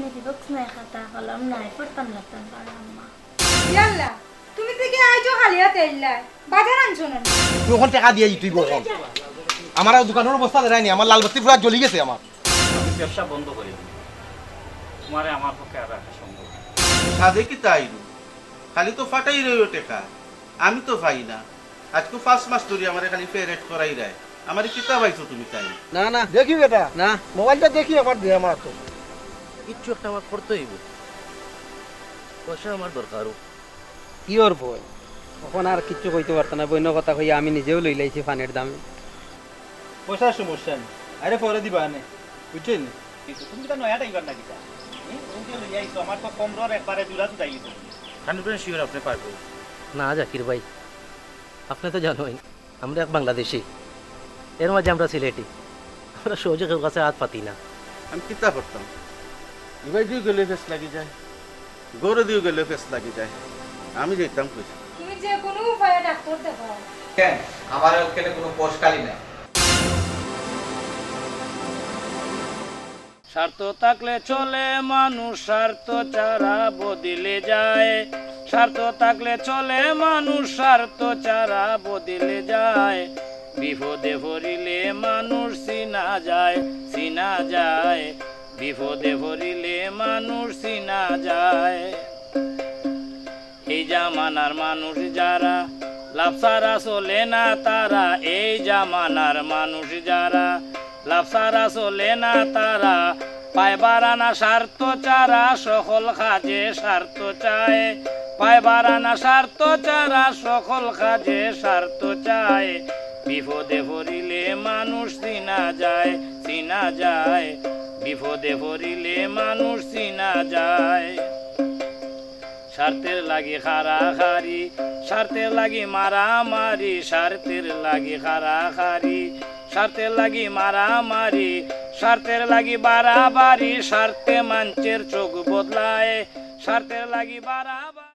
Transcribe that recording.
নিদি বক্স নাই খাতা কলম নাই পড়তাম লাগতাম পারলাম না। ইয়াল্লা তুমি থেকে আইজো খালি হাতে আইলা বাজার আনছো না তুই ওখান টাকা দিয়ে তুই বকল আমার আর দোকানের অবস্থা দেখায়নি আমার লাল বাতি পুরো জ্বলি গেছে আমার আমি ব্যবসা বন্ধ করে দিই তোমারে আমার পক্ষে আর রাখা সম্ভব না। সাদে কি তাই খালি তো ফাটাই রইও টেকা আমি তো পাই না আজকে 5 মাস ধরে আমার খালি ফেরেট করাই দেয় আমার কিতাব আইছো তুমি তাই না না দেখি বেটা না মোবাইলটা দেখি আমার দিয়ে আমার তো কিচ্ছু একটা আমার করতে হইব পয়সা আমার দরকারও কি ওর বই এখন আর কিচ্ছু কইতে পারতো না বইন কথা কইয়া আমি নিজেও লই লাইছি ফানের দামে। পয়সার সমস্যা নেই আরে পরে দিবা নে বুঝছেন কিন্তু তুমি তো নয়াটা ইবার নাকি তা ওকে লই আইছো আমার তো কমরর একবারে জুলা তো যাইছো 100% শিওর আপনি পারবে না জাকির ভাই আপনি তো জানোই আমরা এক বাংলাদেশি এর মাঝে আমরা সিলেটি আমরা সহজে কেউ কাছে হাত পাতি না আমি কিতাব করতাম এবার দিয়ে গেলে ফেস লাগি যায় গরু দিয়ে গেলে ফেস লাগি যায় আমি যেতাম কই তুমি যে কোনো উপায়ে ডাক্তার দেখাও কেন আমার ওখানে কোনো পোস্টকালি নাই স্বার্থ থাকলে চলে মানুষ স্বার্থ ছাড়া বদলে যায় স্বার্থ থাকলে চলে মানুষ স্বার্থ ছাড়া বদলে যায় বিপদে পড়িলে মানুষ চিনা যায় বিপদে পড়িলে মানুষ চিনা যায় এই জামানার মানুষ যারা লাভ ছাড়া চলে না তারা এই জামানার মানুষ যারা লাভ ছাড়া চলে না তারা পাইবার আনা স্বার্থ চারা সকল কাজে স্বার্থ চায় পাইবার আনা স্বার্থ চারা সকল কাজে স্বার্থ চায় বিপদে পড়িলে মানুষ চিনা যায় বিপদে পড়িলে মানুষ চিনা যায় স্বার্থের লাগি খারাখারি স্বার্থের লাগি মারামারি স্বার্থের লাগি খারাখারি স্বার্থের লাগি মারামারি স্বার্থের লাগি বাড়াবাড়ি স্বার্থে মানুষের চোখ বদলায় স্বার্থের লাগি বাড়াবাড়ি